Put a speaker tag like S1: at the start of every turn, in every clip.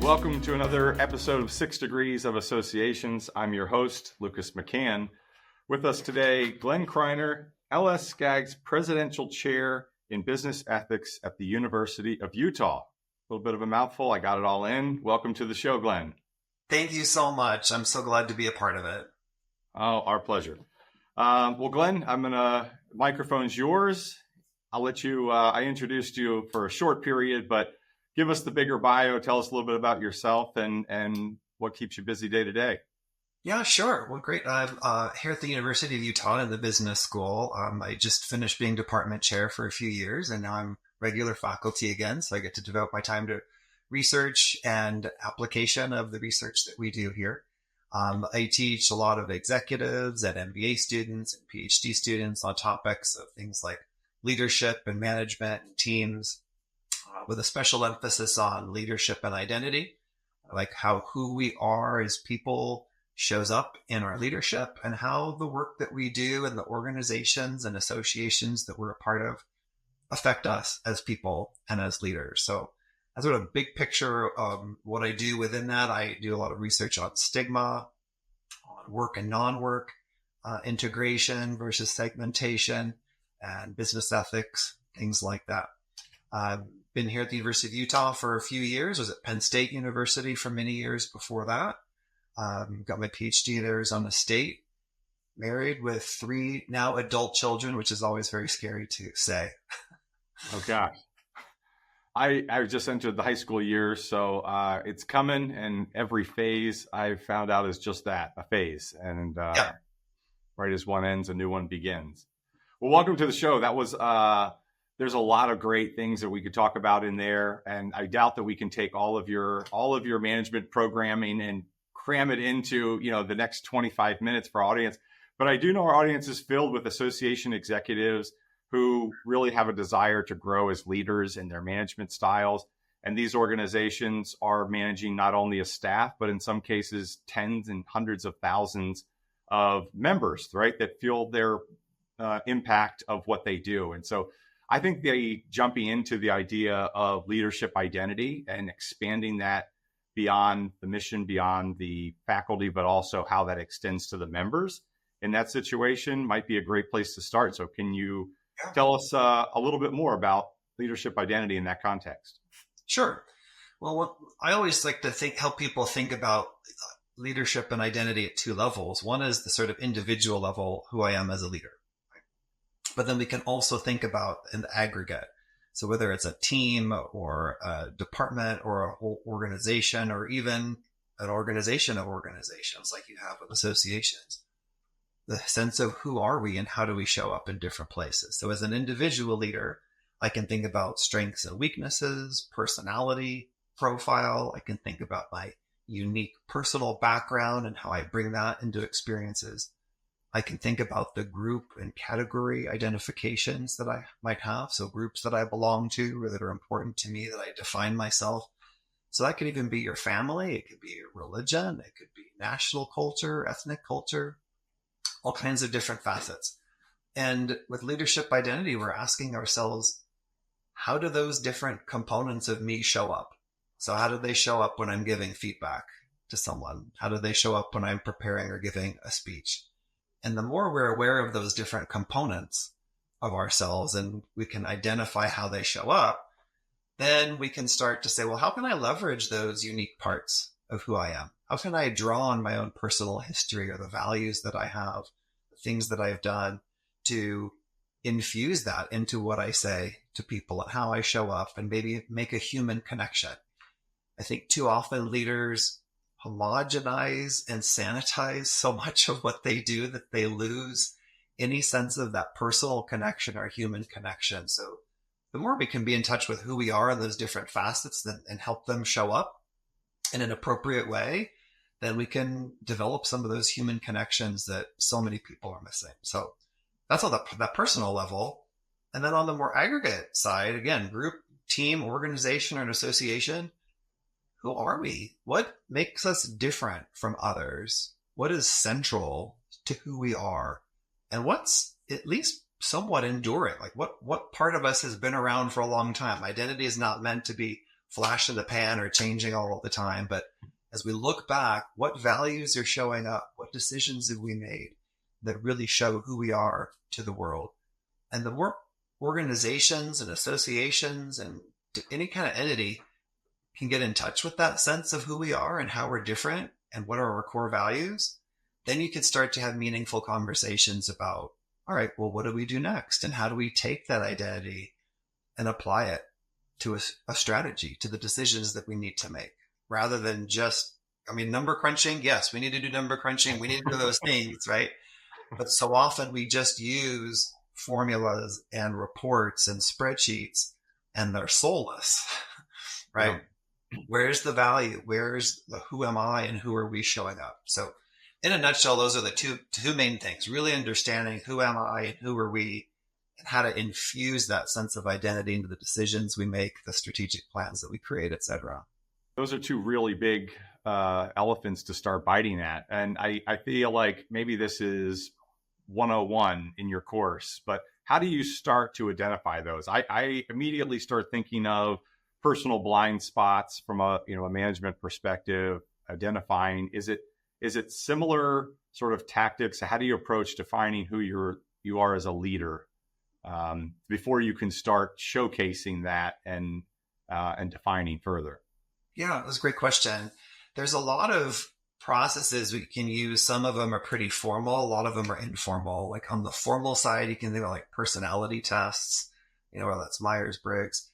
S1: Welcome to another episode of 6 Degrees of Associations. I'm your host, Lucas McCann. With us today, Glen Kreiner, LS Skaggs Presidential Chair in Business Ethics at the University of Utah. A little bit of a mouthful. I got it all in. Welcome to the show, Glen.
S2: Thank you so much. I'm so glad to be a part of it.
S1: Oh, our pleasure. Well, Glen, microphone's yours. I'll let you, I introduced you for a short period, but give us the bigger bio. Tell us a little bit about yourself and what keeps you busy day to day.
S2: Yeah, sure. Well, great. I'm here at the University of Utah in the business school. I just finished being department chair for a few years, and now I'm regular faculty again. So I get to devote my time to research and application of the research that we do here. I teach a lot of executives and MBA students and PhD students on topics of things like leadership and management and teams, with a special emphasis on leadership and identity, like how who we are as people shows up in our leadership and how the work that we do and the organizations and associations that we're a part of affect us as people and as leaders. So as sort of a big picture of what I do within that, I do a lot of research on stigma, on work and non-work, integration versus segmentation, and business ethics, things like that. Been here at the University of Utah for a few years. Was at Penn State University for many years before that. Got my PhD at Arizona State. Married with 3 now adult children, which is always very scary to say.
S1: Oh, gosh. I just entered the high school years, so it's coming, and every phase I've found out is just that, a phase. And right as one ends, a new one begins. Well, welcome to the show. That was... There's a lot of great things that we could talk about in there, and I doubt that we can take all of your management programming and cram it into the next 25 minutes for our audience. But I do know our audience is filled with association executives who really have a desire to grow as leaders in their management styles, and these organizations are managing not only a staff, but in some cases tens and hundreds of thousands of members, right, that feel their impact of what they do. And so I think jumping into the idea of leadership identity and expanding that beyond the mission, beyond the faculty, but also how that extends to the members in that situation might be a great place to start. So can you tell us a little bit more about leadership identity in that context?
S2: Sure. Well, I always like to help people think about leadership and identity at 2 levels. One is the sort of individual level, who I am as a leader. But then we can also think about an aggregate. So whether it's a team or a department or a whole organization, or even an organization of organizations like you have with associations, the sense of who are we and how do we show up in different places. So as an individual leader, I can think about strengths and weaknesses, personality profile. I can think about my unique personal background and how I bring that into experiences. I can think about the group and category identifications that I might have. So groups that I belong to or that are important to me, that I define myself. So that could even be your family. It could be your religion. It could be national culture, ethnic culture, all kinds of different facets. And with leadership identity, we're asking ourselves, how do those different components of me show up? So how do they show up when I'm giving feedback to someone? How do they show up when I'm preparing or giving a speech? And the more we're aware of those different components of ourselves and we can identify how they show up, then we can start to say, well, how can I leverage those unique parts of who I am? How can I draw on my own personal history or the values that I have, the things that I've done to infuse that into what I say to people and how I show up and maybe make a human connection? I think too often leaders homogenize and sanitize so much of what they do that they lose any sense of that personal connection or human connection. So the more we can be in touch with who we are in those different facets and help them show up in an appropriate way, then we can develop some of those human connections that so many people are missing. So that's on that personal level. And then on the more aggregate side, again, group, team, organization, or an association, who are we? What makes us different from others? What is central to who we are? And what's at least somewhat enduring? Like what part of us has been around for a long time? Identity is not meant to be flash in the pan or changing all the time. But as we look back, what values are showing up? What decisions have we made that really show who we are to the world? And the more organizations and associations and any kind of entity can get in touch with that sense of who we are and how we're different and what are our core values, then you can start to have meaningful conversations about, all right, well, what do we do next? And how do we take that identity and apply it to a strategy, to the decisions that we need to make, rather than just, number crunching. Yes, we need to do number crunching. We need to do those things, right? But so often we just use formulas and reports and spreadsheets, and they're soulless, right? Yeah. Where's the value? Where's the who am I and who are we showing up? So in a nutshell, those are the two main things: really understanding who am I and who are we, and how to infuse that sense of identity into the decisions we make, the strategic plans that we create, et cetera.
S1: Those are two really big elephants to start biting at. And I feel like maybe this is 101 in your course, but how do you start to identify those? I immediately start thinking of personal blind spots from a management perspective, identifying, is it similar sort of tactics? How do you approach defining who you are as a leader before you can start showcasing that and defining further?
S2: Yeah, that's a great question. There's a lot of processes we can use. Some of them are pretty formal. A lot of them are informal. Like on the formal side, you can think of like personality tests, whether that's Myers-Briggs.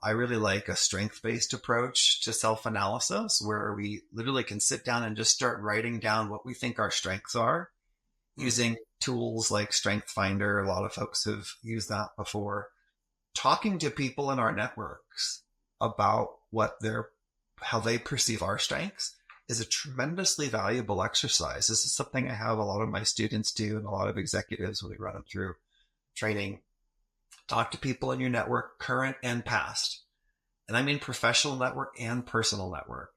S2: I really like a strength-based approach to self-analysis, where we literally can sit down and just start writing down what we think our strengths are using tools like Strength Finder. A lot of folks have used that before. Talking to people in our networks about how they perceive our strengths is a tremendously valuable exercise. This is something I have a lot of my students do and a lot of executives when we run them through training. Talk to people in your network, current and past. And I mean professional network and personal network.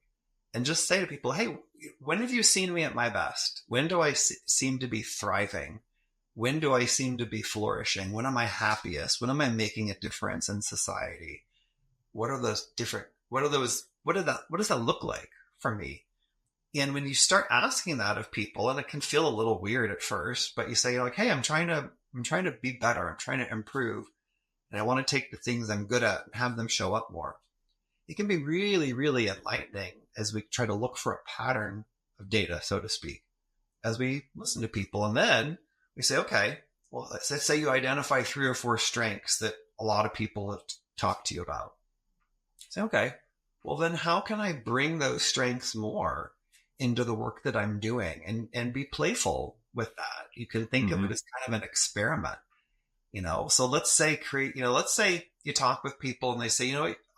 S2: And just say to people, hey, when have you seen me at my best? When do I seem to be thriving? When do I seem to be flourishing? When am I happiest? When am I making a difference in society? What does that look like for me? And when you start asking that of people, and it can feel a little weird at first, but you say like, hey, I'm trying to be better. I'm trying to improve. And I want to take the things I'm good at and have them show up more. It can be really, really enlightening as we try to look for a pattern of data, so to speak, as we listen to people. And then we say, okay, well, let's say you identify 3 or 4 strengths that a lot of people have talked to you about. Say, okay, well, then how can I bring those strengths more into the work that I'm doing and be playful with that? You can think of it as kind of an experiment, So let's say let's say you talk with people and they say,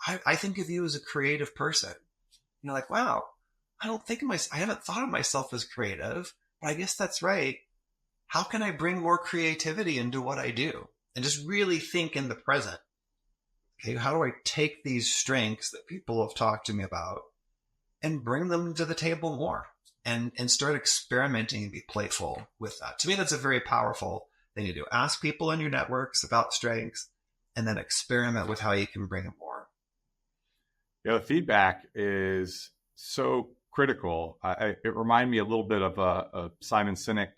S2: I think of you as a creative person. Like, wow, I haven't thought of myself as creative, but I guess that's right. How can I bring more creativity into what I do? And just really think in the present. Okay, how do I take these strengths that people have talked to me about and bring them to the table more and start experimenting and be playful with that? To me, that's a very powerful thing to do. Ask people in your networks about strengths and then experiment with how you can bring them more.
S1: The feedback is so critical. It reminded me a little bit of a Simon Sinek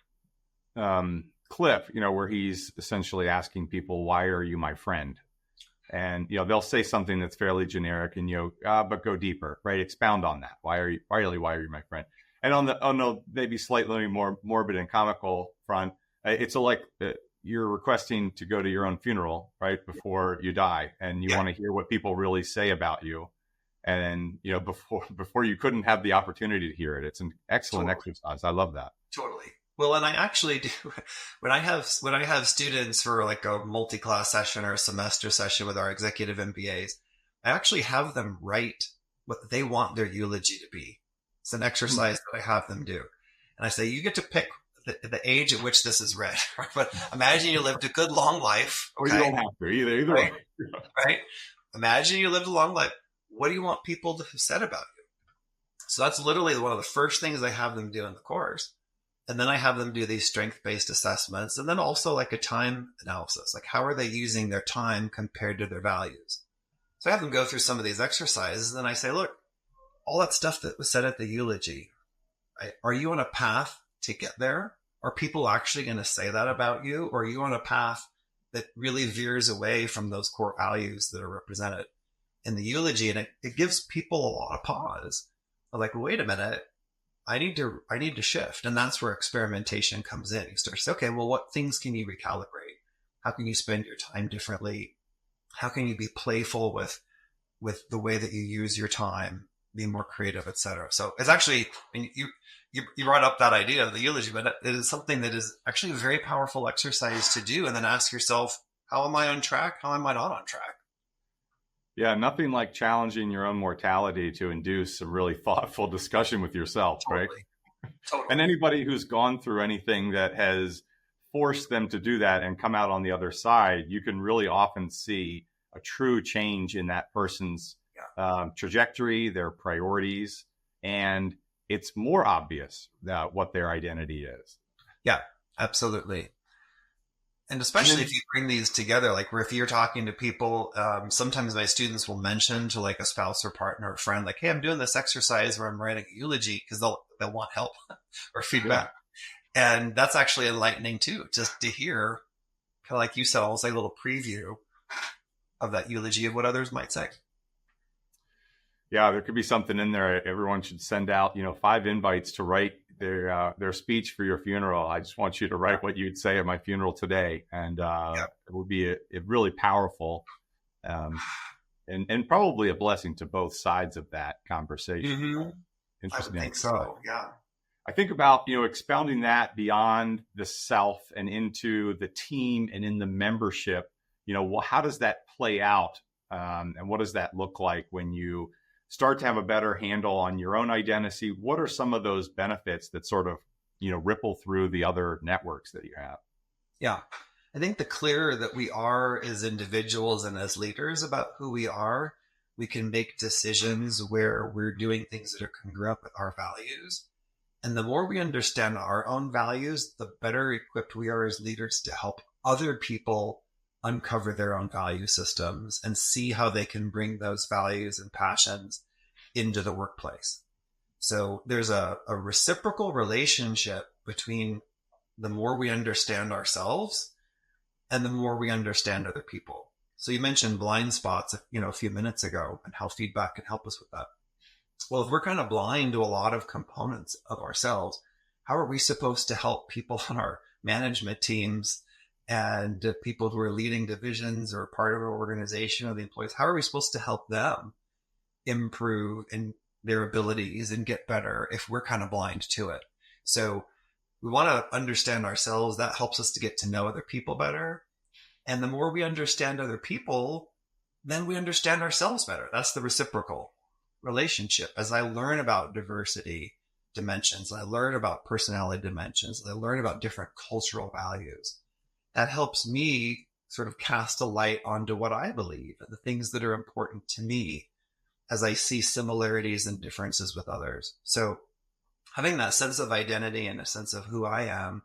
S1: clip, where he's essentially asking people, why are you my friend? And, they'll say something that's fairly generic and, but go deeper, right? Expound on that. Why are you my friend? And on the maybe slightly more morbid and comical front, it's like you're requesting to go to your own funeral, right? Before you die. And you want to hear what people really say about you. And, before you couldn't have the opportunity to hear it. It's an excellent exercise. I love that.
S2: Totally. Well, and I actually do when I have students for like a multi-class session or a semester session with our executive MBAs, I actually have them write what they want their eulogy to be. It's an exercise that I have them do. And I say, you get to pick the age at which this is read, but imagine you lived a good long life. Okay?
S1: Or you don't have to either
S2: right?
S1: way.
S2: Right? Imagine you lived a long life. What do you want people to have said about you? So that's literally one of the first things I have them do in the course. And then I have them do these strength-based assessments, and then also like a time analysis. Like, how are they using their time compared to their values? So I have them go through some of these exercises, and I say, look, all that stuff that was said at the eulogy, right? Are you on a path to get there? Are people actually going to say that about you? Or are you on a path that really veers away from those core values that are represented in the eulogy? And it gives people a lot of pause. They're like, wait a minute, I need to shift. And that's where experimentation comes in. You start to say, okay, well, what things can you recalibrate? How can you spend your time differently? How can you be playful with the way that you use your time, be more creative, etc. So it's actually, and you brought up that idea of the eulogy, but it is something that is actually a very powerful exercise to do. And then ask yourself, how am I on track? How am I not on track?
S1: Yeah, nothing like challenging your own mortality to induce some really thoughtful discussion with yourself,
S2: Totally.
S1: right?
S2: Totally.
S1: And anybody who's gone through anything that has forced them to do that and come out on the other side, you can really often see a true change in that person's trajectory, their priorities, and it's more obvious what their identity is.
S2: Yeah, absolutely. And especially if you bring these together, like where if you're talking to people, sometimes my students will mention to like a spouse or partner or friend, like, hey, I'm doing this exercise where I'm writing a eulogy, because they'll want help or feedback. Yeah. And that's actually enlightening too, just to hear, kind of like you said, almost like a little preview of that eulogy of what others might say.
S1: Yeah, there could be something in there. Everyone should send out, 5 invites to write their speech for your funeral. I just want you to write what you'd say at my funeral today, and it would be a really powerful, and probably a blessing to both sides of that conversation.
S2: Mm-hmm.
S1: Interesting.
S2: I think so. Yeah.
S1: I think about expounding that beyond the self and into the team and in the membership. How does that play out, and what does that look like when you start to have a better handle on your own identity? What are some of those benefits that sort of, ripple through the other networks that you have?
S2: Yeah. I think the clearer that we are as individuals and as leaders about who we are, we can make decisions where we're doing things that are congruent with our values. And the more we understand our own values, the better equipped we are as leaders to help other people uncover their own value systems and see how they can bring those values and passions into the workplace. So there's a reciprocal relationship between the more we understand ourselves and the more we understand other people. So you mentioned blind spots, a few minutes ago, and how feedback can help us with that. Well, if we're kind of blind to a lot of components of ourselves, how are we supposed to help people on our management teams and people who are leading divisions or part of our organization or the employees? How are we supposed to help them improve in their abilities and get better if we're kind of blind to it? So we want to understand ourselves. That helps us to get to know other people better. And the more we understand other people, then we understand ourselves better. That's the reciprocal relationship. As I learn about diversity dimensions, I learn about personality dimensions, I learn about different cultural values, that helps me sort of cast a light onto what I believe and the things that are important to me as I see similarities and differences with others. So having that sense of identity and a sense of who I am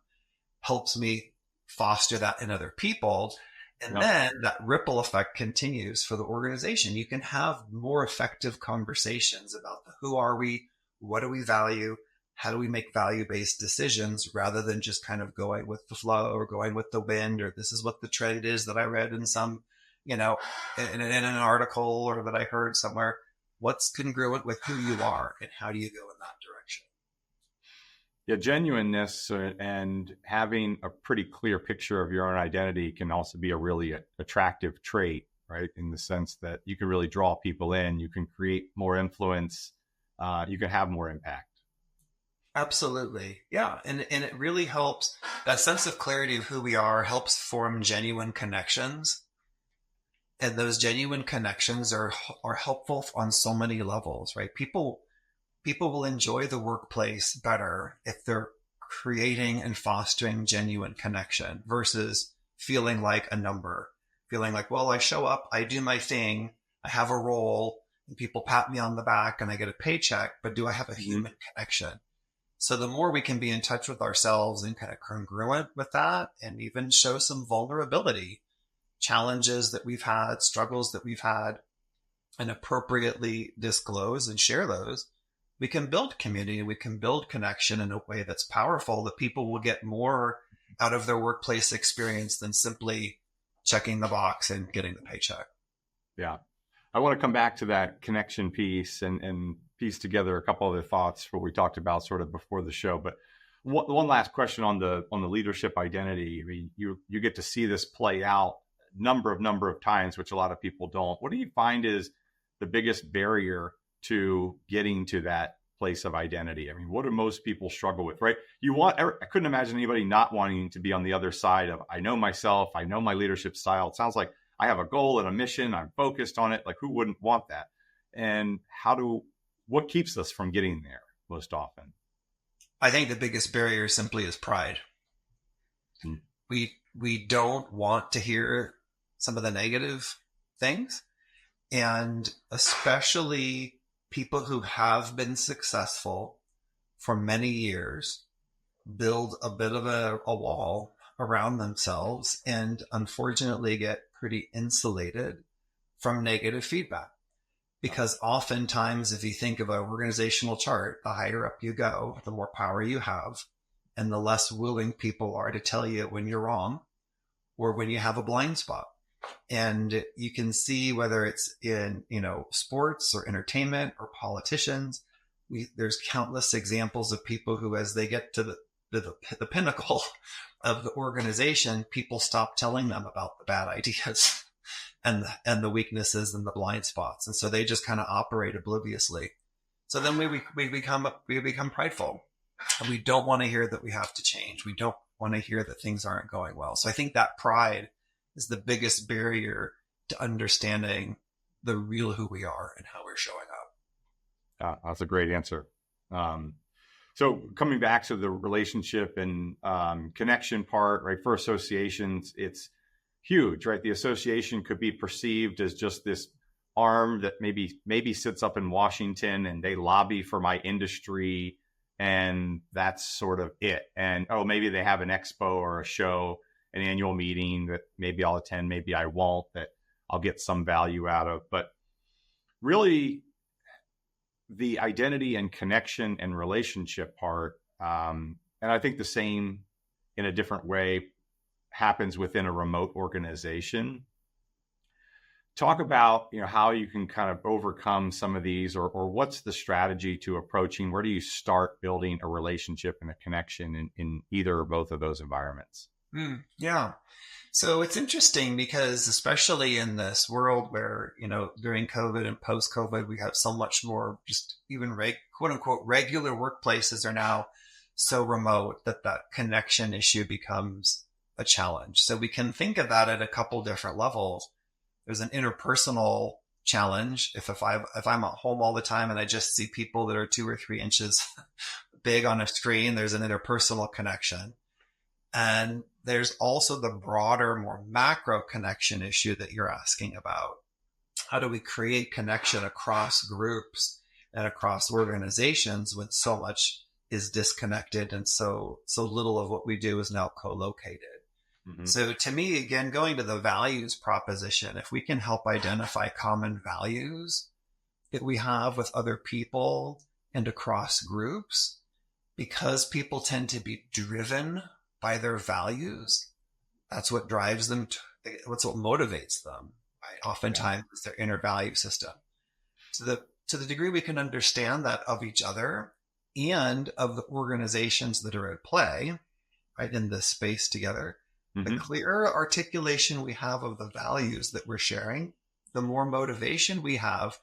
S2: helps me foster that in other people. And then that ripple effect continues for the organization. You can have more effective conversations about who are we, what do we value, how do we make value-based decisions, rather than just kind of going with the flow or going with the wind, or this is what the trend is that I read in some, in an article or that I heard somewhere. What's congruent with who you are and how do you go in that direction?
S1: Yeah, genuineness and having a pretty clear picture of your own identity can also be a really attractive trait, right? In the sense that you can really draw people in, you can create more influence, you can have more impact.
S2: Absolutely. Yeah. And it really helps. That sense of clarity of who we are helps form genuine connections. And those genuine connections are helpful on so many levels, right? People will enjoy the workplace better if they're creating and fostering genuine connection versus feeling like a number, feeling like, well, I show up, I do my thing, I have a role, and people pat me on the back and I get a paycheck, but do I have a human connection? So the more we can be in touch with ourselves and kind of congruent with that, and even show some vulnerability, challenges that we've had, struggles that we've had, and appropriately disclose and share those, we can build community, we can build connection in a way that's powerful, that people will get more out of their workplace experience than simply checking the box and getting the paycheck.
S1: Yeah. I want to come back to that connection piece and piece together a couple of the thoughts for what we talked about sort of before the show. But one last question on the leadership identity. I mean, you get to see this play out number of times, which a lot of people don't. What do you find is the biggest barrier to getting to that place of identity? I mean, what do most people struggle with, right? I couldn't imagine anybody not wanting to be on the other side of, I know myself, I know my leadership style. It sounds like I have a goal and a mission, I'm focused on it. Like, who wouldn't want that? And what keeps us from getting there most often?
S2: I think the biggest barrier simply is pride. We don't want to hear some of the negative things. And especially people who have been successful for many years build a bit of a wall around themselves and unfortunately get pretty insulated from negative feedback. Because oftentimes, if you think of an organizational chart, the higher up you go, the more power you have, and the less willing people are to tell you when you're wrong or when you have a blind spot. And you can see whether it's in, sports or entertainment or politicians, there's countless examples of people who, as they get to the pinnacle of the organization, people stop telling them about the bad ideas and the weaknesses and the blind spots. And so they just kind of operate obliviously. So then we become prideful, and we don't want to hear that we have to change. We don't want to hear that things aren't going well. So I think that pride is the biggest barrier to understanding the real who we are and how we're showing up.
S1: That's a great answer. So coming back to the relationship and connection part, right? For associations, it's huge, right? The association could be perceived as just this arm that maybe sits up in Washington and they lobby for my industry, and that's sort of it. And maybe they have an expo or a show, an annual meeting that maybe I'll attend, maybe I won't, that I'll get some value out of. But really, the identity and connection and relationship part, and I think the same in a different way happens within a remote organization. Talk about how you can kind of overcome some of these, or what's the strategy to approaching, where do you start building a relationship and a connection in either or both of those environments?
S2: Yeah. So it's interesting because especially in this world where, during COVID and post-COVID, we have so much more just even quote unquote regular workplaces are now so remote that connection issue becomes a challenge. So we can think of that at a couple different levels. There's an interpersonal challenge. If I'm at home all the time and I just see people that are 2 or 3 inches big on a screen, there's an interpersonal connection. And there's also the broader, more macro connection issue that you're asking about. How do we create connection across groups and across organizations when so much is disconnected and so little of what we do is now co-located? Mm-hmm. So to me, again, going to the values proposition, if we can help identify common values that we have with other people and across groups, because people tend to be driven by their values, that's what drives them. What's what motivates them. Right? Oftentimes, it's their inner value system. To the degree we can understand that of each other and of the organizations that are at play, right, in this space together, mm-hmm. the clearer articulation we have of the values that we're sharing, the more motivation we have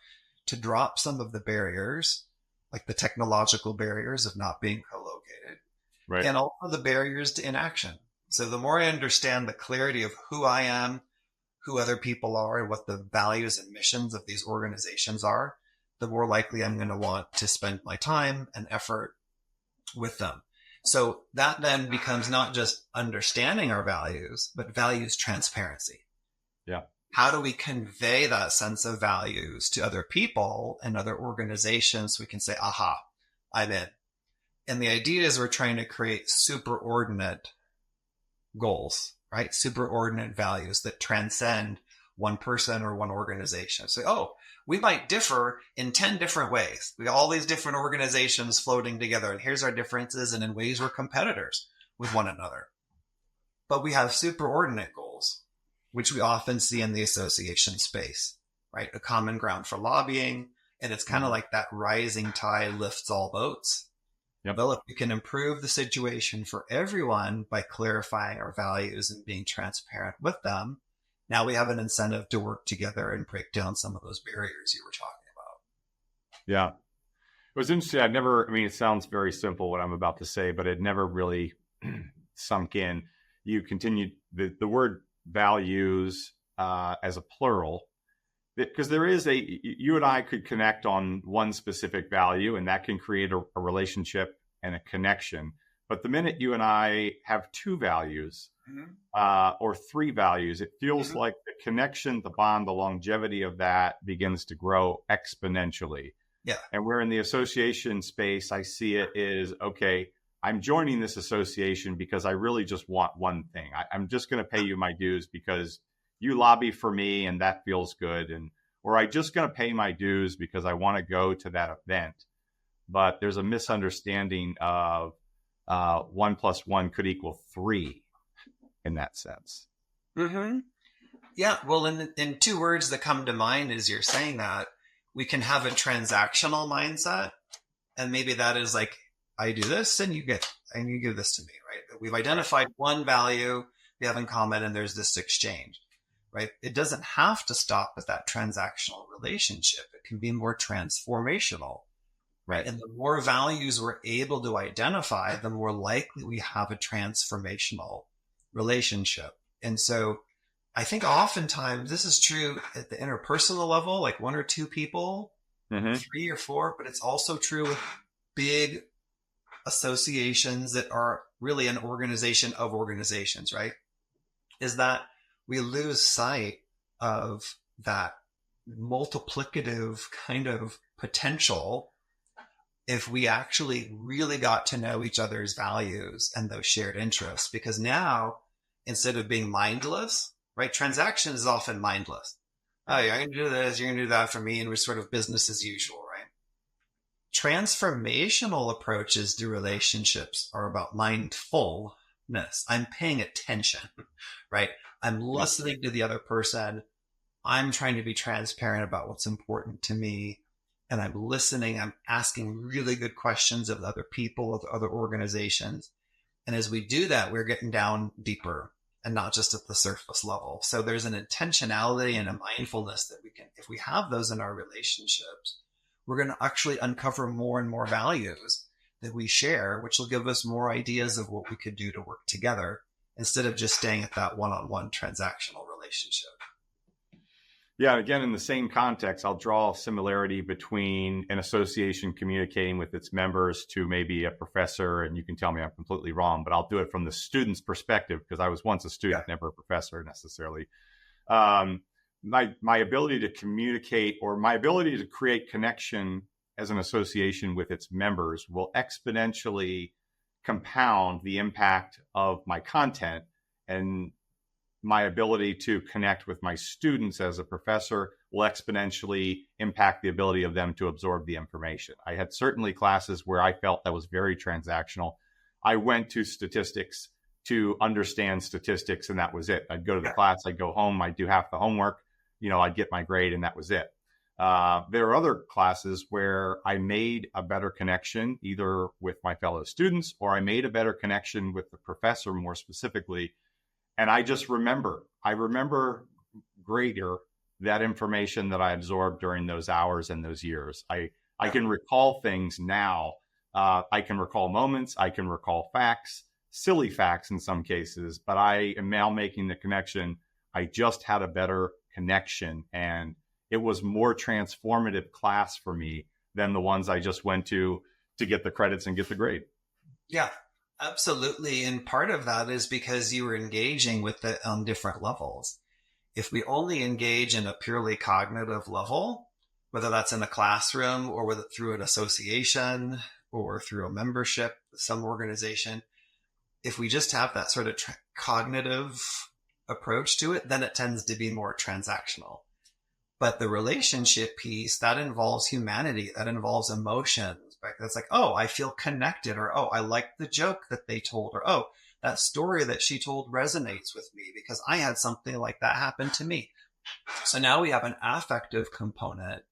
S2: to drop some of the barriers, like the technological barriers of not being co-located. Right. And also the barriers to inaction. So the more I understand the clarity of who I am, who other people are, and what the values and missions of these organizations are, the more likely I'm going to want to spend my time and effort with them. So that then becomes not just understanding our values, but values transparency.
S1: Yeah.
S2: How do we convey that sense of values to other people and other organizations so we can say, aha, I'm in. And the idea is we're trying to create superordinate goals, right? Superordinate values that transcend one person or one organization. So, oh, we might differ in 10 different ways. We all these different organizations floating together, and here's our differences, and in ways we're competitors with one another. But we have superordinate goals, which we often see in the association space, right? A common ground for lobbying. And it's kind of like that rising tide lifts all boats.
S1: Yep.
S2: Well, if we can improve the situation for everyone by clarifying our values and being transparent with them, now we have an incentive to work together and break down some of those barriers you were talking about.
S1: Yeah. It was interesting. It sounds very simple what I'm about to say, but it never really sunk in. You continued the word values as a plural, because you and I could connect on one specific value, and that can create a relationship and a connection. But the minute you and I have two values or three values, it feels like the connection, the bond, the longevity of that begins to grow exponentially.
S2: Yeah.
S1: And where in the association space, I see it is, okay, I'm joining this association because I really just want one thing. I'm just going to pay you my dues because you lobby for me and that feels good. Or I'm just going to pay my dues because I want to go to that event. But there's a misunderstanding of 1 + 1 could equal 3 in that sense.
S2: Mm-hmm. Yeah. Well, in two words that come to mind as you're saying that, we can have a transactional mindset. And maybe that is like, I do this and you give this to me, right? We've identified one value we have in common and there's this exchange, right? It doesn't have to stop at that transactional relationship. It can be more transformational, right? And the more values we're able to identify, the more likely we have a transformational relationship. And so I think oftentimes this is true at the interpersonal level, like 1 or 2 people, 3 or 4, but it's also true with big associations that are really an organization of organizations, right? Is that we lose sight of that multiplicative kind of potential if we actually really got to know each other's values and those shared interests. Because now, instead of being mindless, right? Transaction is often mindless. Oh, you're going to do this, you're going to do that for me, and we're sort of business as usual, right? Transformational approaches to relationships are about mindfulness. I'm paying attention, right? I'm listening to the other person. I'm trying to be transparent about what's important to me. And I'm listening. I'm asking really good questions of other people, of other organizations. And as we do that, we're getting down deeper and not just at the surface level. So there's an intentionality and a mindfulness that we can, if we have those in our relationships, we're going to actually uncover more and more values that we share, which will give us more ideas of what we could do to work together instead of just staying at that one-on-one transactional relationship.
S1: Yeah, again, in the same context, I'll draw a similarity between an association communicating with its members to maybe a professor, and you can tell me I'm completely wrong, but I'll do it from the student's perspective because I was once a student, never a professor necessarily. My ability to communicate or my ability to create connection as an association with its members will exponentially compound the impact of my content, and my ability to connect with my students as a professor will exponentially impact the ability of them to absorb the information. I had certainly classes where I felt that was very transactional. I went to statistics to understand statistics, and that was it. I'd go to the class, I'd go home, I'd do half the homework, I'd get my grade, and that was it. There are other classes where I made a better connection, either with my fellow students or I made a better connection with the professor more specifically. And I just remember greater that information that I absorbed during those hours and those years. I can recall things now. I can recall moments. I can recall facts, silly facts in some cases, but I am now making the connection. I just had a better connection, and it was more transformative class for me than the ones I just went to get the credits and get the grade.
S2: Yeah. Absolutely. And part of that is because you were engaging with it on different levels. If we only engage in a purely cognitive level, whether that's in a classroom or whether through an association or through a membership, some organization, if we just have that sort of cognitive approach to it, then it tends to be more transactional. But the relationship piece, that involves humanity, that involves emotions, right? That's like, oh, I feel connected, or oh, I like the joke that they told, or oh, that story that she told resonates with me because I had something like that happen to me. So now we have an affective component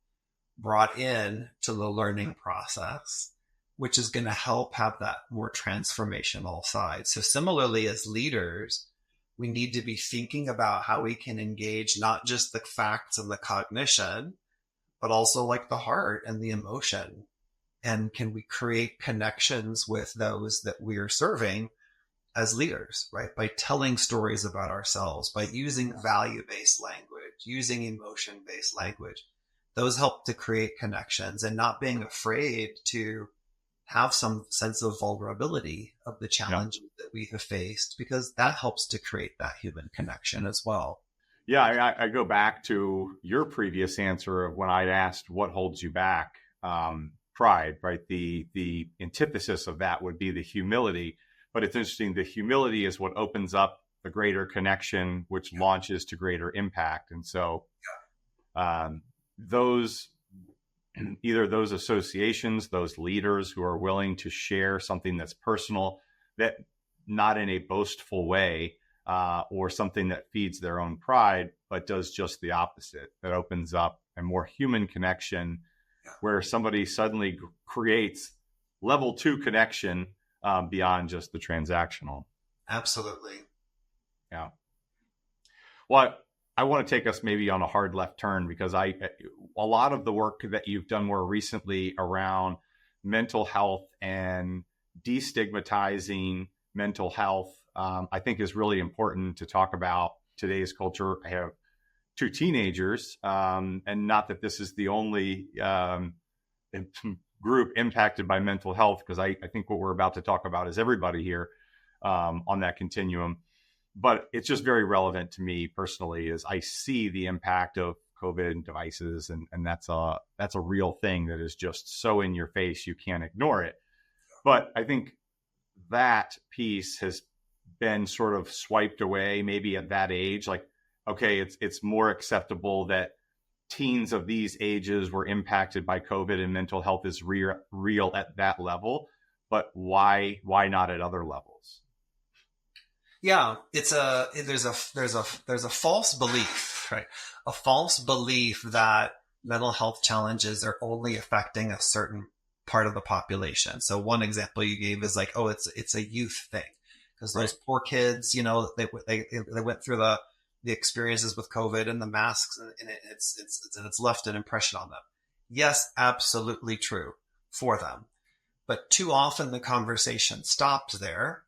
S2: brought in to the learning process, which is going to help have that more transformational side. So similarly, as leaders, we need to be thinking about how we can engage not just the facts and the cognition, but also like the heart and the emotion. And can we create connections with those that we are serving as leaders, right? By telling stories about ourselves, by using value-based language, using emotion-based language. Those help to create connections and not being afraid to have some sense of vulnerability of the challenges that we have faced, because that helps to create that human connection as well.
S1: Yeah, I go back to your previous answer of when I'd asked what holds you back, pride, right? The antithesis of that would be the humility. But it's interesting, the humility is what opens up the greater connection, which launches to greater impact. And so either those associations, those leaders who are willing to share something that's personal, that not in a boastful way, or something that feeds their own pride, but does just the opposite, that opens up a more human connection where somebody suddenly creates level 2 connection beyond just the transactional.
S2: Absolutely.
S1: Yeah. Well, I want to take us maybe on a hard left turn, because a lot of the work that you've done more recently around mental health and destigmatizing mental health, I think is really important to talk about today's culture. I have 2 teenagers, and not that this is the only group impacted by mental health, because I think what we're about to talk about is everybody here on that continuum. But it's just very relevant to me personally, as I see the impact of COVID devices, and that's a real thing that is just so in your face, you can't ignore it. But I think that piece has been sort of swiped away, maybe at that age. Like, okay, it's more acceptable that teens of these ages were impacted by COVID and mental health is real at that level, but why not at other levels?
S2: Yeah, there's a false belief, right? A false belief that mental health challenges are only affecting a certain part of the population. So one example you gave is like, oh, it's a youth thing, because those poor kids, they went through the experiences with COVID and the masks, and it's left an impression on them. Yes, absolutely true for them, but too often the conversation stops there,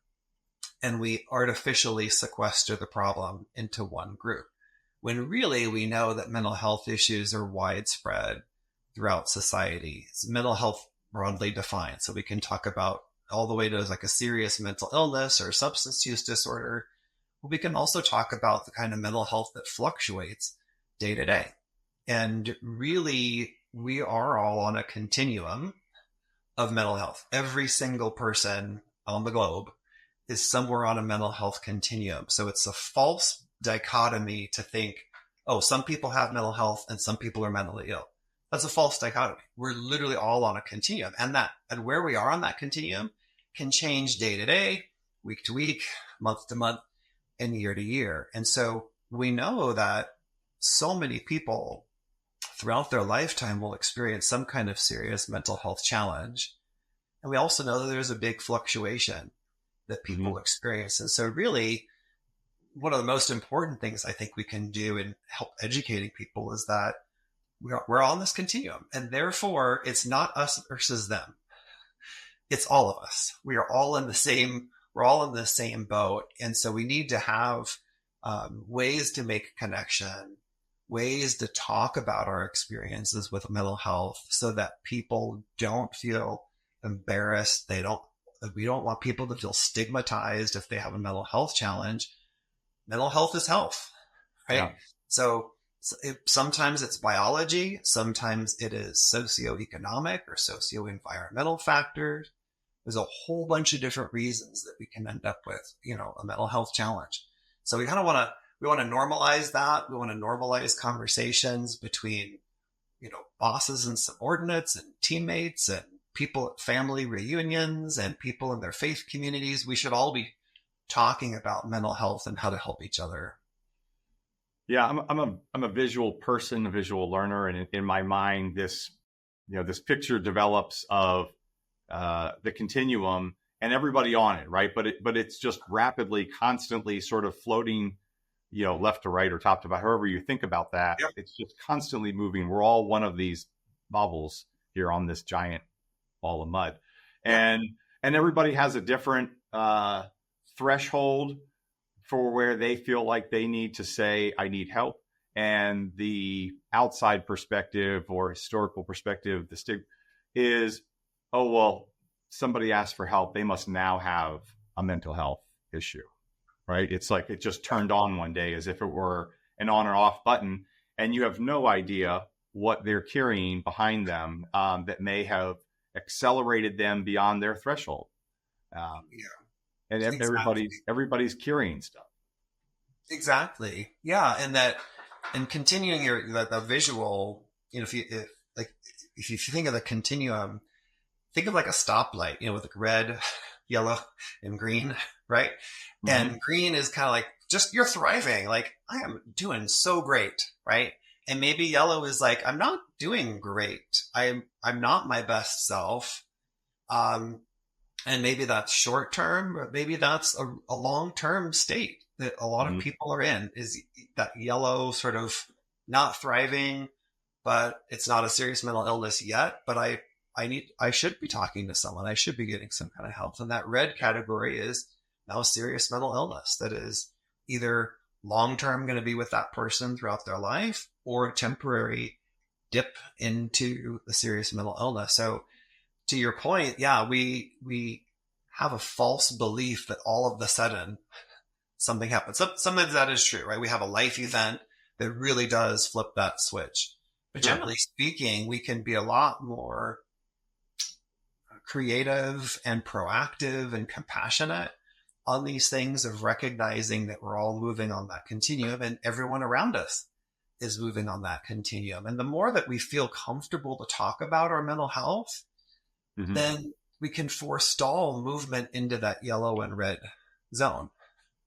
S2: and we artificially sequester the problem into one group, when really we know that mental health issues are widespread throughout society. It's mental health broadly defined. So we can talk about all the way to like a serious mental illness or substance use disorder. We can also talk about the kind of mental health that fluctuates day to day. And really, we are all on a continuum of mental health. Every single person on the globe is somewhere on a mental health continuum. So it's a false dichotomy to think, oh, some people have mental health and some people are mentally ill. That's a false dichotomy. We're literally all on a continuum, and where we are on that continuum can change day to day, week to week, month to month, and year to year. And so we know that so many people throughout their lifetime will experience some kind of serious mental health challenge. And we also know that there's a big fluctuation that people experience. And so really, one of the most important things I think we can do in help educating people is that we're on this continuum, and therefore it's not us versus them. It's all of us. We are all in the same, we're all in the same boat. And so we need to have ways to make connection, ways to talk about our experiences with mental health so that people don't feel embarrassed. We don't want people to feel stigmatized if they have a mental health challenge. Mental health is health, right? Yeah. So sometimes it's biology, sometimes it is socioeconomic or socio-environmental factors. There's a whole bunch of different reasons that we can end up with, a mental health challenge. So we kind of want to we want to normalize that. We want to normalize conversations between, bosses and subordinates and teammates and people at family reunions and people in their faith communities. We should all be talking about mental health and how to help each other.
S1: Yeah, I'm a visual person, a visual learner, and in my mind, this picture develops of the continuum and everybody on it, right? But it's just rapidly, constantly, sort of floating, left to right or top to bottom, however you think about that. Yep. It's just constantly moving. We're all one of these bubbles here on this giant ball of mud, and everybody has a different threshold for where they feel like they need to say, I need help. And the outside perspective or historical perspective, the stigma is, oh, well, somebody asked for help. They must now have a mental health issue, right? It's like it just turned on one day as if it were an on or off button. And you have no idea what they're carrying behind them that may have accelerated them beyond their threshold. And everybody's carrying stuff.
S2: Exactly. Yeah. And continuing the visual, if you think of the continuum, think of like a stoplight, with like red, yellow, and green, right? Mm-hmm. And green is kind of like, just you're thriving. Like, I am doing so great, right? And maybe yellow is like, I'm not doing great. I'm not my best self. And maybe that's short term, but maybe that's a long-term state that a lot of people are in, is that yellow sort of not thriving, but it's not a serious mental illness yet, but I should be talking to someone. I should be getting some kind of help. And that red category is now a serious mental illness that is either long-term going to be with that person throughout their life or a temporary dip into the serious mental illness. So to your point, yeah, we have a false belief that all of a sudden something happens. Sometimes that is true, right? We have a life event that really does flip that switch. But generally speaking, we can be a lot more creative and proactive and compassionate on these things of recognizing that we're all moving on that continuum and everyone around us is moving on that continuum. And the more that we feel comfortable to talk about our mental health, then we can forestall movement into that yellow and red zone,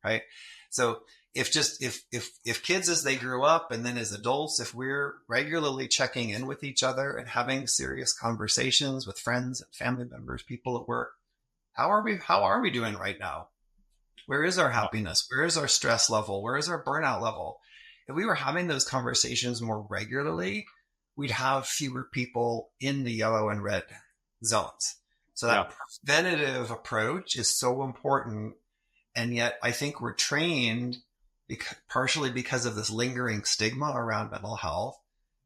S2: right? So if kids as they grew up and then as adults, if we're regularly checking in with each other and having serious conversations with friends and family members, people at work, how are we doing right now? Where is our happiness? Where is our stress level? Where is our burnout level? If we were having those conversations more regularly, we'd have fewer people in the yellow and red zones. So that preventative approach is so important. And yet I think we're trained, partially because of this lingering stigma around mental health,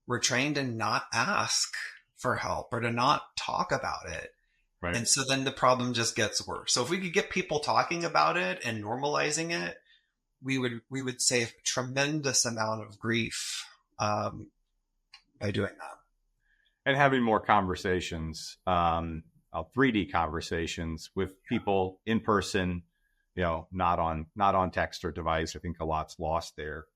S2: we're trained to not ask for help or to not talk about it. Right. And so then the problem just gets worse. So if we could get people talking about it and normalizing it, we would save a tremendous amount of grief by doing that.
S1: And having more conversations, 3D conversations with people in person, not on text or device. I think a lot's lost there.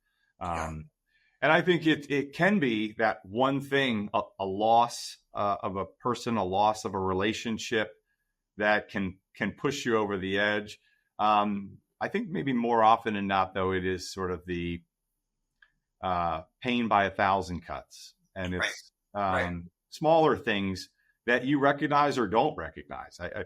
S1: And I think it can be that one thing, a loss of a person, a loss of a relationship that can push you over the edge. I think maybe more often than not, though, it is sort of the pain by 1,000 cuts. And it's smaller things that you recognize or don't recognize. I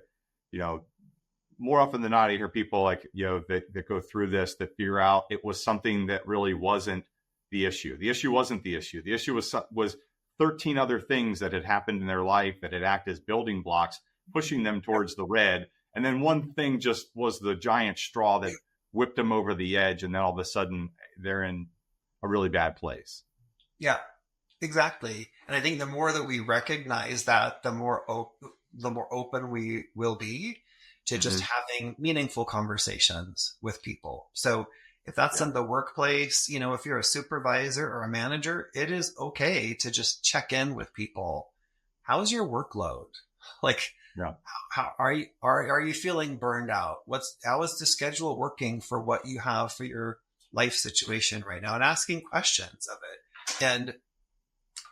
S1: more often than not, I hear people like, that go through this, that figure out it was something that really wasn't the issue. The issue wasn't the issue. The issue was 13 other things that had happened in their life that had acted as building blocks, pushing them towards the red. And then one thing just was the giant straw that whipped them over the edge. And then all of a sudden they're in a really bad place.
S2: Yeah, exactly. And I think the more that we recognize that, the more open we will be to just having meaningful conversations with people. So if that's in the workplace, if you're a supervisor or a manager, it is okay to just check in with people. How's your workload? Like, how are you feeling burned out? How is the schedule working for what you have for your life situation right now and asking questions of it. And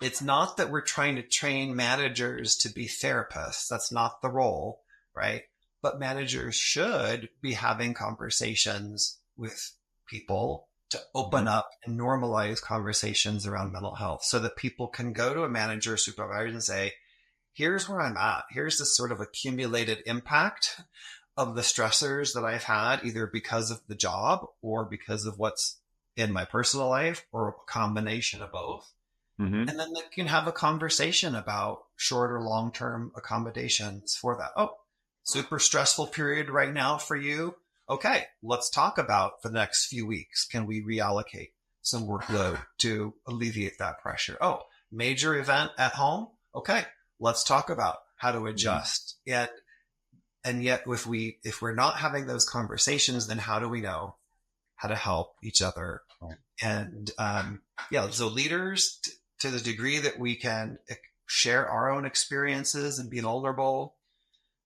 S2: it's not that we're trying to train managers to be therapists. That's not the role, right? But managers should be having conversations with people to open up and normalize conversations around mental health so that people can go to a manager or supervisor and say, here's where I'm at. Here's this sort of accumulated impact of the stressors that I've had, either because of the job or because of what's in my personal life, or a combination of both. And then they can have a conversation about short or long-term accommodations for that. Oh, super stressful period right now for you. Okay, let's talk about for the next few weeks. Can we reallocate some workload to alleviate that pressure? Oh, major event at home. Okay, let's talk about how to adjust. And yet if we're not having those conversations, then how do we know how to help each other? And so leaders, to the degree that we can share our own experiences and be vulnerable,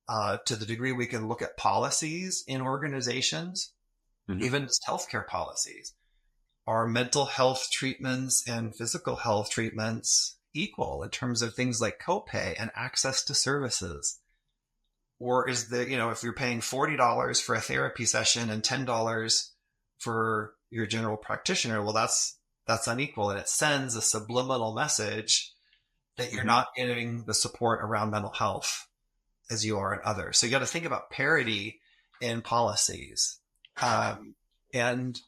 S2: to the degree we can look at policies in organizations, even just healthcare policies. Are mental health treatments and physical health treatments equal in terms of things like copay and access to services? Or is if you're paying $40 for a therapy session and $10 for your general practitioner, well, that's unequal. And it sends a subliminal message that you're not getting the support around mental health as you are in others. So you got to think about parity in policies, and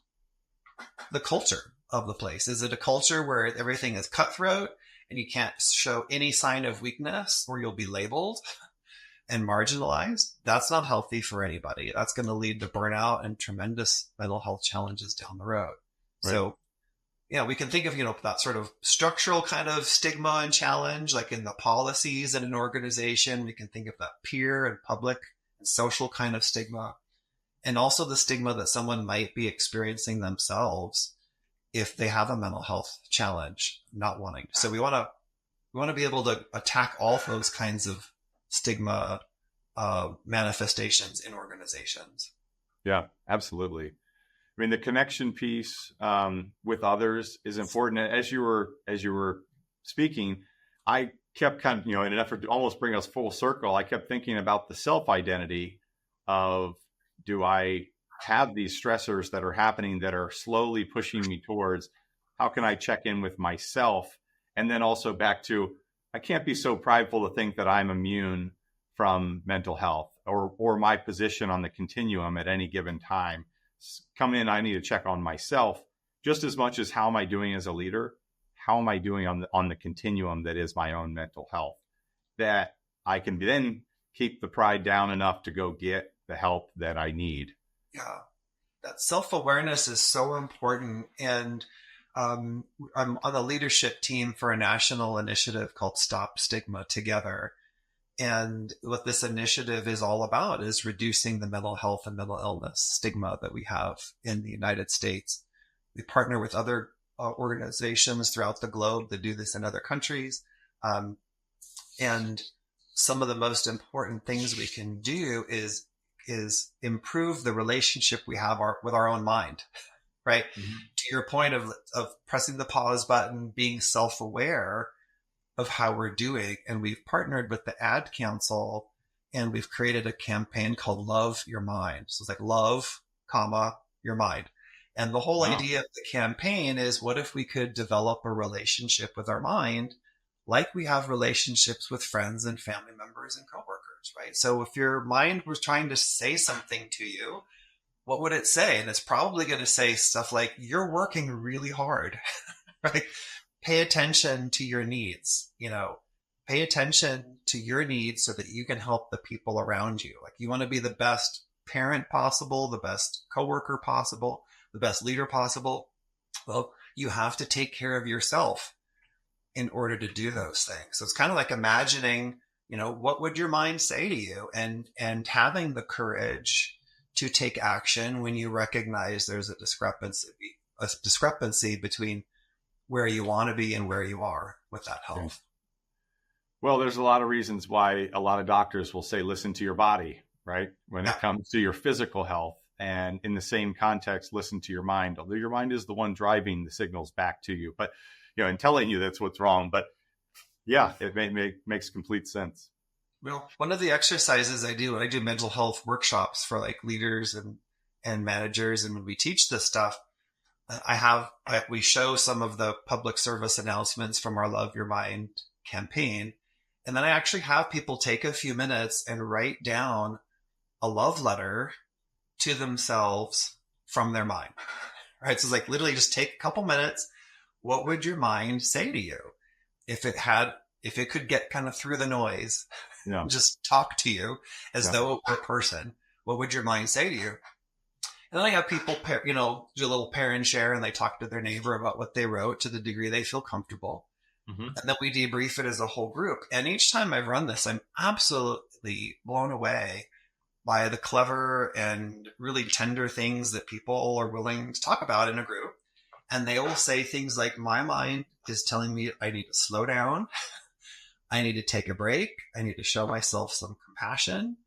S2: the culture of the place. Is it a culture where everything is cutthroat and you can't show any sign of weakness or you'll be labeled and marginalized? That's not healthy for anybody. That's going to lead to burnout and tremendous mental health challenges down the road. Right. So, we can think of, that sort of structural kind of stigma and challenge, like in the policies in an organization. We can think of that peer and public and social kind of stigma, and also the stigma that someone might be experiencing themselves if they have a mental health challenge, not wanting. So we want to be able to attack all those kinds of stigma manifestations in organizations.
S1: Yeah, absolutely. I mean, the connection piece with others is important. As you were speaking, I kept kind of, in an effort to almost bring us full circle, I kept thinking about the self-identity of, do I have these stressors that are happening that are slowly pushing me towards, how can I check in with myself? And then also back to, I can't be so prideful to think that I'm immune from mental health or my position on the continuum at any given time. Come in, I need to check on myself just as much as how am I doing as a leader? How am I doing on the continuum that is my own mental health? That I can then keep the pride down enough to go get the help that I need.
S2: Yeah, that self-awareness is so important. And I'm on the leadership team for a national initiative called Stop Stigma Together. And what this initiative is all about is reducing the mental health and mental illness stigma that we have in the United States. We partner with other organizations throughout the globe that do this in other countries. And some of the most important things we can do is improve the relationship we have with our own mind, right? To your point of pressing the pause button, being self-aware of how we're doing. And we've partnered with the Ad Council, and we've created a campaign called Love Your Mind. So it's like love, your mind. And the whole idea of the campaign is, what if we could develop a relationship with our mind like we have relationships with friends and family members and coworkers, right? So if your mind was trying to say something to you, what would it say? And it's probably going to say stuff like, you're working really hard, right? Pay attention to your needs, pay attention to your needs so that you can help the people around you. Like, you want to be the best parent possible, the best coworker possible, the best leader possible. Well, you have to take care of yourself in order to do those things. So it's kind of like imagining, what would your mind say to you, and having the courage to take action when you recognize there's a discrepancy between where you want to be and where you are with that health.
S1: Well, there's a lot of reasons why a lot of doctors will say, listen to your body, right? When it comes to your physical health. and in the same context, listen to your mind, although your mind is the one driving the signals back to you, but, and telling you that's what's wrong. But yeah, it makes complete sense.
S2: Well, one of the exercises I do when I do mental health workshops for like leaders and managers, and when we teach this stuff, we show some of the public service announcements from our Love Your Mind campaign. And then I actually have people take a few minutes and write down a love letter to themselves from their mind. Right. So it's like literally just take a couple minutes. What would your mind say to you if it could get kind of through the noise, just talk to you as though it were a person? What would your mind say to you? And then I have people, do a little pair and share, and they talk to their neighbor about what they wrote to the degree they feel comfortable. Mm-hmm. And then we debrief it as a whole group. And each time I've run this, I'm absolutely blown away by the clever and really tender things that people are willing to talk about in a group. And they all say things like, my mind is telling me I need to slow down. I need to take a break. I need to show myself some compassion,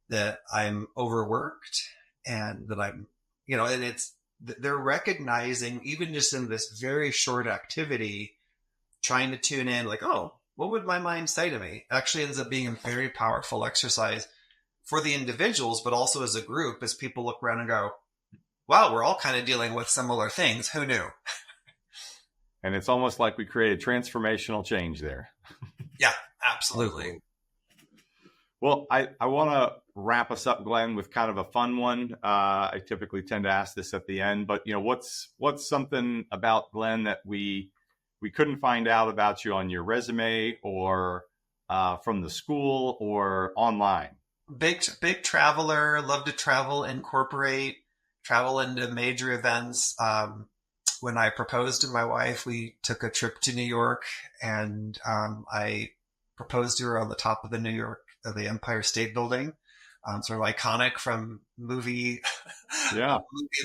S2: that I'm overworked, and that I'm, and they're recognizing, even just in this very short activity, trying to tune in like, oh, what would my mind say to me? Actually ends up being a very powerful exercise for the individuals, but also as a group, as people look around and go, wow, we're all kind of dealing with similar things. Who knew?
S1: And it's almost like we created transformational change there.
S2: Yeah, absolutely.
S1: Well, I want to wrap us up, Glenn, with kind of a fun one. I typically tend to ask this at the end, but what's something about Glenn that we couldn't find out about you on your resume or from the school or online?
S2: Big traveler, love to travel, incorporate travel into major events. When I proposed to my wife, we took a trip to New York, and I proposed to her on the top of the Empire State Building, sort of iconic from movie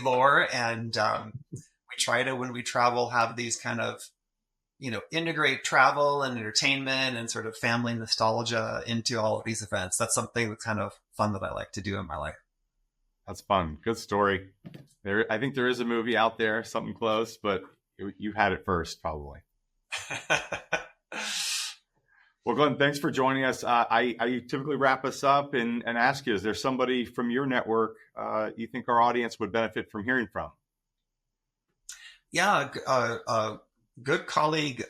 S2: lore. And we try to, when we travel, have these kind of, integrate travel and entertainment and sort of family nostalgia into all of these events. That's something that's kind of fun that I like to do in my life.
S1: That's fun. Good story. I think there is a movie out there, something close, but you had it first, probably. Well, Glenn, thanks for joining us. I typically wrap us up and ask you, is there somebody from your network you think our audience would benefit from hearing from?
S2: Yeah, a good colleague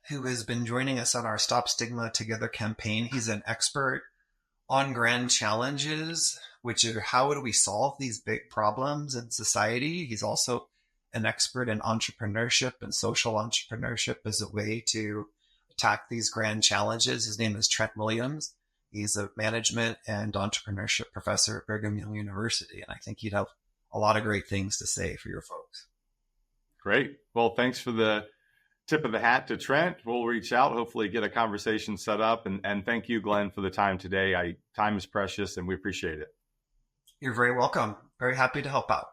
S2: who has been joining us on our Stop Stigma Together campaign. He's an expert on grand challenges, which are how do we solve these big problems in society. He's also an expert in entrepreneurship and social entrepreneurship as a way to attack these grand challenges. His name is Trent Williams. He's a management and entrepreneurship professor at Brigham Young University, and I think he'd have a lot of great things to say for your folks.
S1: Great. Well, thanks for the tip of the hat to Trent. We'll reach out, hopefully get a conversation set up, and thank you, Glenn, for the time today. Time is precious, and we appreciate it.
S2: You're very welcome. Very happy to help out.